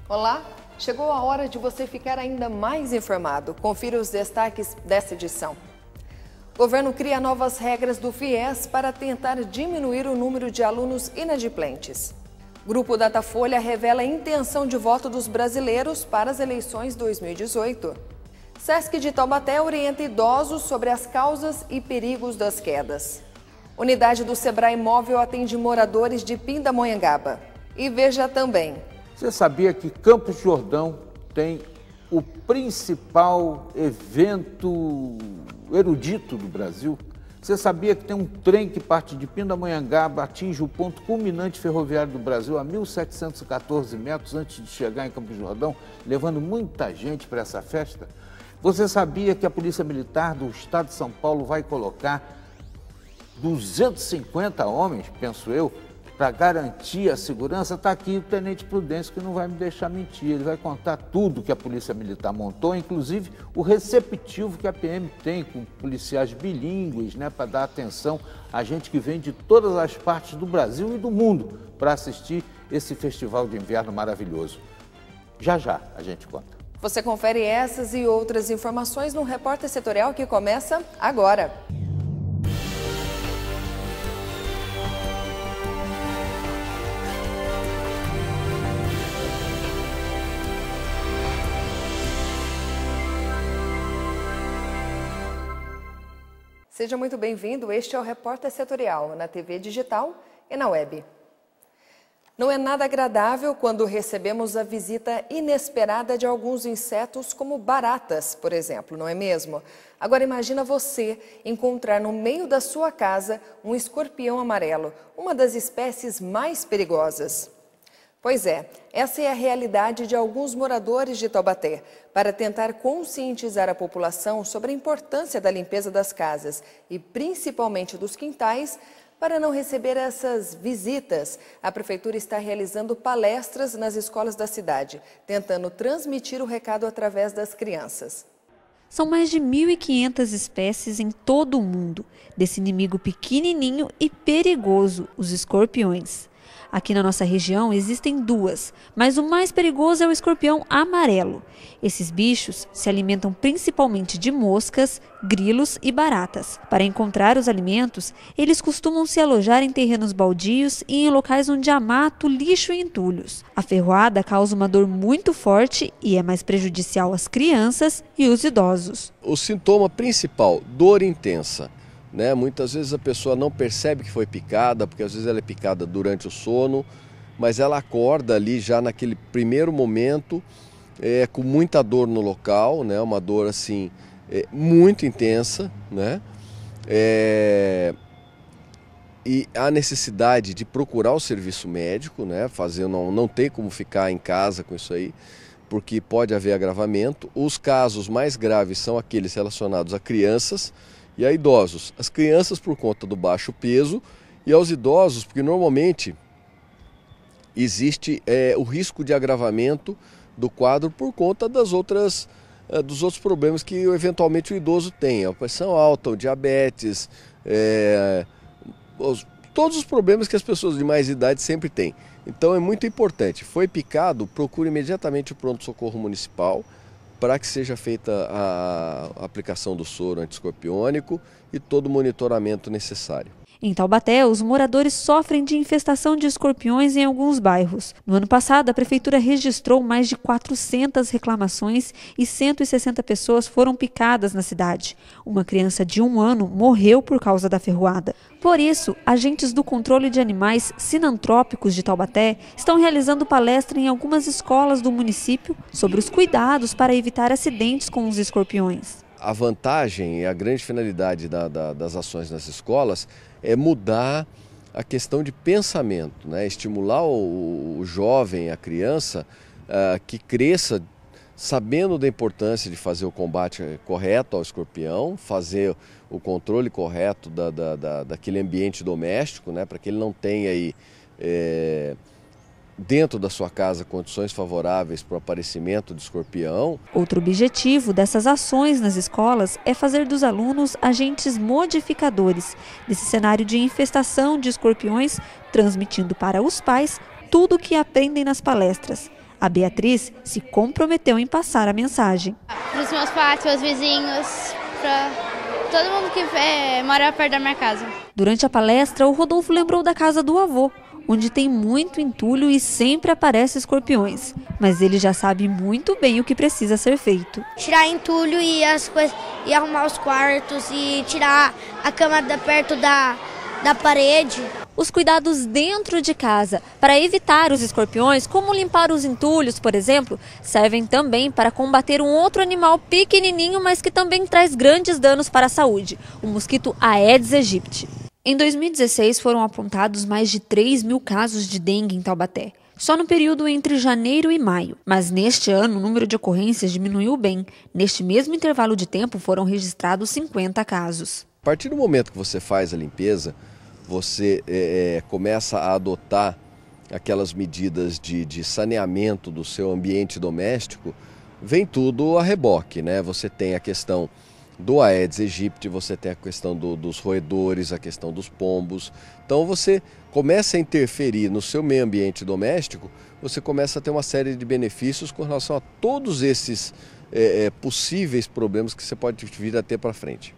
Olá, chegou a hora de você ficar ainda mais informado. Confira os destaques desta edição. O governo cria novas regras do FIES para tentar diminuir o número de alunos inadimplentes. Grupo Datafolha revela a intenção de voto dos brasileiros para as eleições 2018. SESC de Taubaté orienta idosos sobre as causas e perigos das quedas. Unidade do Sebrae Móvel atende moradores de Pindamonhangaba. E veja também. Você sabia que Campos do Jordão tem o principal evento erudito do Brasil? Você sabia que tem um trem que parte de Pindamonhangaba, atinge o ponto culminante ferroviário do Brasil a 1.714 metros antes de chegar em Campos do Jordão, levando muita gente para essa festa? Você sabia que a Polícia Militar do Estado de São Paulo vai colocar 250 homens, penso eu, para garantir a segurança? Está aqui o Tenente Prudêncio, que não vai me deixar mentir. Ele vai contar tudo que a Polícia Militar montou, inclusive o receptivo que a PM tem com policiais bilíngues, né, para dar atenção a gente que vem de todas as partes do Brasil e do mundo para assistir esse festival de inverno maravilhoso. Já já a gente conta. Você confere essas e outras informações no Repórter Setorial que começa agora. Seja muito bem-vindo, este é o Repórter Setorial, na TV digital e na web. Não é nada agradável quando recebemos a visita inesperada de alguns insetos, como baratas, por exemplo, não é mesmo? Agora imagina você encontrar no meio da sua casa um escorpião amarelo, uma das espécies mais perigosas. Pois é, essa é a realidade de alguns moradores de Taubaté. Para tentar conscientizar a população sobre a importância da limpeza das casas e principalmente dos quintais, para não receber essas visitas, a Prefeitura está realizando palestras nas escolas da cidade, tentando transmitir o recado através das crianças. São mais de 1.500 espécies em todo o mundo, desse inimigo pequenininho e perigoso, os escorpiões. Aqui na nossa região existem duas, mas o mais perigoso é o escorpião amarelo. Esses bichos se alimentam principalmente de moscas, grilos e baratas. Para encontrar os alimentos, eles costumam se alojar em terrenos baldios e em locais onde há mato, lixo e entulhos. A ferroada causa uma dor muito forte e é mais prejudicial às crianças e os idosos. O sintoma principal, dor intensa. Muitas vezes a pessoa não percebe que foi picada, porque às vezes ela é picada durante o sono, mas ela acorda ali já naquele primeiro momento, com muita dor no local, uma dor assim, muito intensa, e a necessidade de procurar o serviço médico, não tem como ficar em casa com isso aí, porque pode haver agravamento. Os casos mais graves são aqueles relacionados a crianças e a idosos. As crianças por conta do baixo peso e aos idosos, porque normalmente existe o risco de agravamento do quadro por conta dos outros problemas que eventualmente o idoso tem, a pressão alta, o diabetes, todos os problemas que as pessoas de mais idade sempre têm. Então é muito importante, foi picado, procure imediatamente o pronto-socorro municipal, para que seja feita a aplicação do soro antiescorpiônico e todo o monitoramento necessário. Em Taubaté, os moradores sofrem de infestação de escorpiões em alguns bairros. No ano passado, a Prefeitura registrou mais de 400 reclamações e 160 pessoas foram picadas na cidade. Uma criança de 1 ano morreu por causa da ferroada. Por isso, agentes do controle de animais sinantrópicos de Taubaté estão realizando palestra em algumas escolas do município sobre os cuidados para evitar acidentes com os escorpiões. A vantagem e a grande finalidade das ações nas escolas é mudar a questão de pensamento, estimular o jovem, a criança, que cresça sabendo da importância de fazer o combate correto ao escorpião, fazer o controle correto daquele ambiente doméstico, para que ele não tenha aí, dentro da sua casa condições favoráveis para o aparecimento de escorpião. Outro objetivo dessas ações nas escolas é fazer dos alunos agentes modificadores desse cenário de infestação de escorpiões, transmitindo para os pais tudo o que aprendem nas palestras. A Beatriz se comprometeu em passar a mensagem. Para os meus pais, para os vizinhos, para todo mundo que mora perto da minha casa. Durante a palestra, o Rodolfo lembrou da casa do avô, onde tem muito entulho e sempre aparecem escorpiões. Mas ele já sabe muito bem o que precisa ser feito. Tirar entulho e as coisas, e arrumar os quartos e tirar a cama perto da parede. Os cuidados dentro de casa para evitar os escorpiões, como limpar os entulhos, por exemplo, servem também para combater um outro animal pequenininho, mas que também traz grandes danos para a saúde, o mosquito Aedes aegypti. Em 2016 foram apontados mais de 3.000 casos de dengue em Taubaté, só no período entre janeiro e maio. Mas neste ano o número de ocorrências diminuiu bem. Neste mesmo intervalo de tempo foram registrados 50 casos. A partir do momento que você faz a limpeza, você começa a adotar aquelas medidas de saneamento do seu ambiente doméstico, vem tudo a reboque, né? Você tem a questão do Aedes aegypti, você tem a questão dos roedores, a questão dos pombos. Então você começa a interferir no seu meio ambiente doméstico, você começa a ter uma série de benefícios com relação a todos esses possíveis problemas que você pode vir a ter para frente.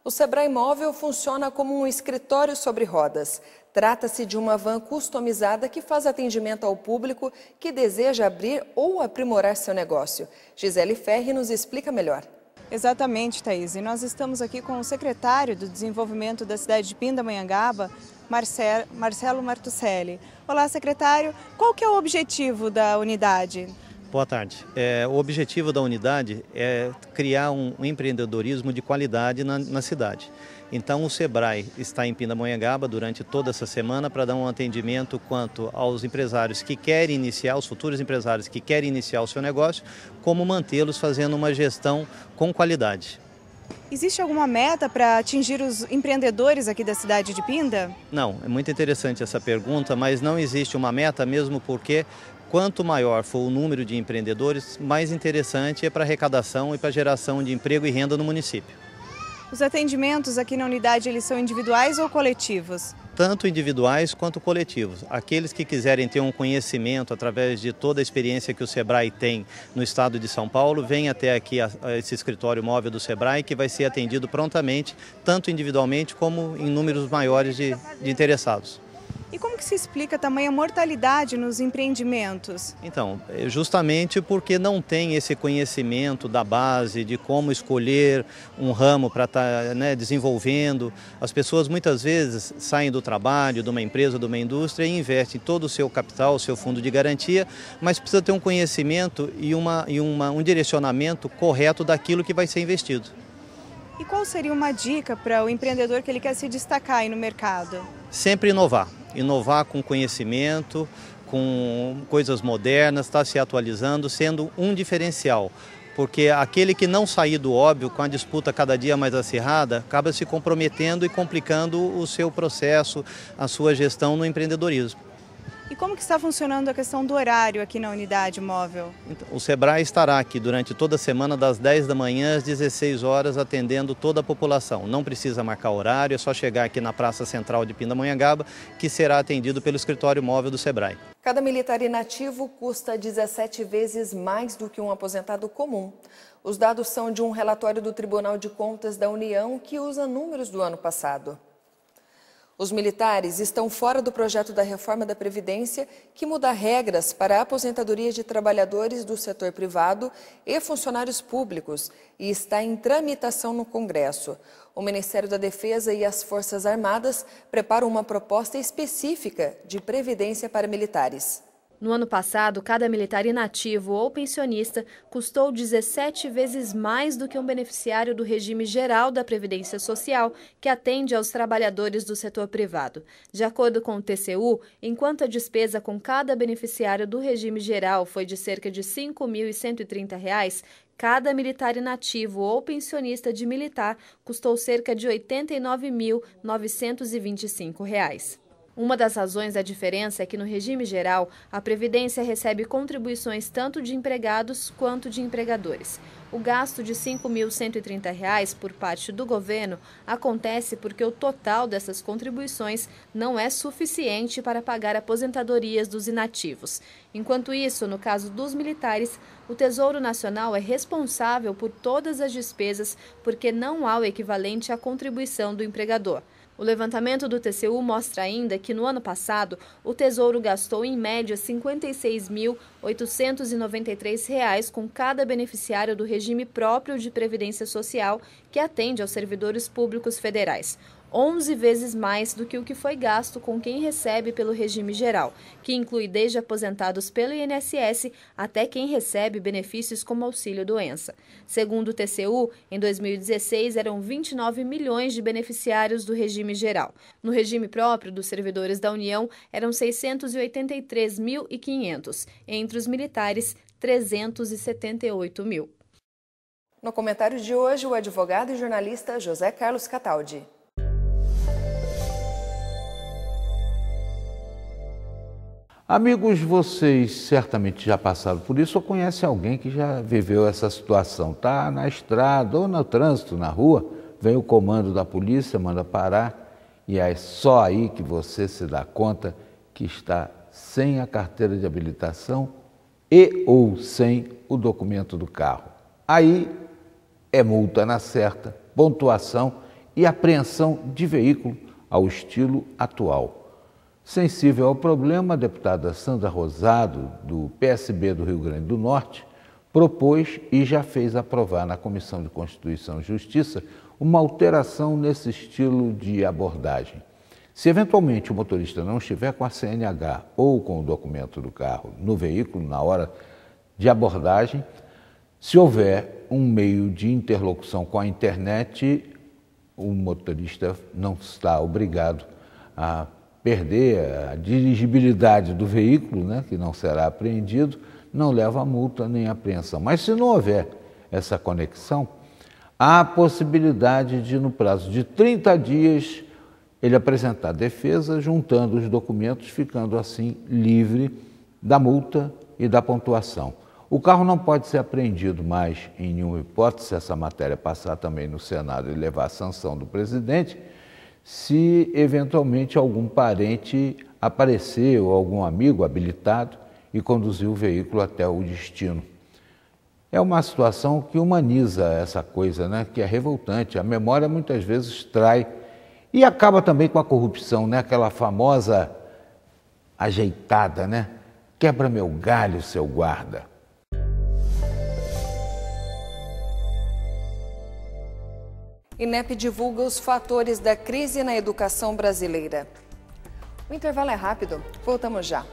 O Sebrae Móvel funciona como um escritório sobre rodas. Trata-se de uma van customizada que faz atendimento ao público que deseja abrir ou aprimorar seu negócio. Gisele Ferri nos explica melhor. Exatamente, Thaís. E nós estamos aqui com o secretário do Desenvolvimento da cidade de Pindamonhangaba, Marcelo Martucelli. Olá, secretário. Qual que é o objetivo da unidade? Boa tarde. O objetivo da unidade é criar um empreendedorismo de qualidade na cidade. Então o Sebrae está em Pindamonhangaba durante toda essa semana para dar um atendimento quanto aos empresários que querem iniciar, os futuros empresários que querem iniciar o seu negócio, como mantê-los fazendo uma gestão com qualidade. Existe alguma meta para atingir os empreendedores aqui da cidade de Pinda? Não, é muito interessante essa pergunta, mas não existe uma meta mesmo porque quanto maior for o número de empreendedores, mais interessante é para arrecadação e para geração de emprego e renda no município. Os atendimentos aqui na unidade, eles são individuais ou coletivos? Tanto individuais quanto coletivos. Aqueles que quiserem ter um conhecimento através de toda a experiência que o Sebrae tem no estado de São Paulo, vem até aqui a esse escritório móvel do Sebrae, que vai ser atendido prontamente, tanto individualmente como em números maiores de interessados. E como que se explica a tamanha mortalidade nos empreendimentos? Então, justamente porque não tem esse conhecimento da base de como escolher um ramo para estar desenvolvendo. As pessoas muitas vezes saem do trabalho, de uma empresa, de uma indústria e investem todo o seu capital, o seu fundo de garantia, mas precisa ter um conhecimento e um direcionamento correto daquilo que vai ser investido. E qual seria uma dica para o empreendedor que ele quer se destacar aí no mercado? Sempre inovar. Inovar com conhecimento, com coisas modernas, está se atualizando, sendo um diferencial. Porque aquele que não sair do óbvio, com a disputa cada dia mais acirrada, acaba se comprometendo e complicando o seu processo, a sua gestão no empreendedorismo. E como que está funcionando a questão do horário aqui na unidade móvel? Então, o Sebrae estará aqui durante toda a semana, das 10 da manhã às 16 horas, atendendo toda a população. Não precisa marcar horário, é só chegar aqui na Praça Central de Pindamonhangaba, que será atendido pelo escritório móvel do Sebrae. Cada militar inativo custa 17 vezes mais do que um aposentado comum. Os dados são de um relatório do Tribunal de Contas da União, que usa números do ano passado. Os militares estão fora do projeto da reforma da Previdência, que muda regras para a aposentadoria de trabalhadores do setor privado e funcionários públicos e está em tramitação no Congresso. O Ministério da Defesa e as Forças Armadas preparam uma proposta específica de previdência para militares. No ano passado, cada militar inativo ou pensionista custou 17 vezes mais do que um beneficiário do regime geral da Previdência Social, que atende aos trabalhadores do setor privado. De acordo com o TCU, enquanto a despesa com cada beneficiário do regime geral foi de cerca de R$ 5.130, cada militar inativo ou pensionista de militar custou cerca de R$ 89.925. Uma das razões da diferença é que no regime geral, a Previdência recebe contribuições tanto de empregados quanto de empregadores. O gasto de R$ 5.130 por parte do governo acontece porque o total dessas contribuições não é suficiente para pagar aposentadorias dos inativos. Enquanto isso, no caso dos militares, o Tesouro Nacional é responsável por todas as despesas porque não há o equivalente à contribuição do empregador. O levantamento do TCU mostra ainda que no ano passado o Tesouro gastou em média R$ 56.893 com cada beneficiário do regime próprio de Previdência Social que atende aos servidores públicos federais. 11 vezes mais do que o que foi gasto com quem recebe pelo regime geral, que inclui desde aposentados pelo INSS até quem recebe benefícios como auxílio-doença. Segundo o TCU, em 2016 eram 29 milhões de beneficiários do regime geral. No regime próprio dos servidores da União eram 683.500, entre os militares 378 mil. No comentário de hoje, o advogado e jornalista José Carlos Cataldi. Amigos, vocês certamente já passaram por isso ou conhecem alguém que já viveu essa situação. Está na estrada ou no trânsito, na rua, vem o comando da polícia, manda parar e é só aí que você se dá conta que está sem a carteira de habilitação e ou sem o documento do carro. Aí é multa na certa, pontuação e apreensão de veículo ao estilo atual. Sensível ao problema, a deputada Sandra Rosado, do PSB do Rio Grande do Norte, propôs e já fez aprovar na Comissão de Constituição e Justiça uma alteração nesse estilo de abordagem. Se eventualmente o motorista não estiver com a CNH ou com o documento do carro no veículo na hora de abordagem, se houver um meio de interlocução com a internet, o motorista não está obrigado a perder a dirigibilidade do veículo, né, que não será apreendido, não leva a multa nem a apreensão. Mas se não houver essa conexão, há a possibilidade de, no prazo de 30 dias, ele apresentar defesa, juntando os documentos, ficando assim livre da multa e da pontuação. O carro não pode ser apreendido mais em nenhuma hipótese, se essa matéria passar também no Senado e levar a sanção do presidente, se eventualmente algum parente aparecer ou algum amigo habilitado e conduzir o veículo até o destino. É uma situação que humaniza essa coisa, né? Que é revoltante. A memória muitas vezes trai e acaba também com a corrupção, né? Aquela famosa ajeitada, né? Quebra meu galho, seu guarda. INEP divulga os fatores da crise na educação brasileira. O intervalo é rápido, voltamos já.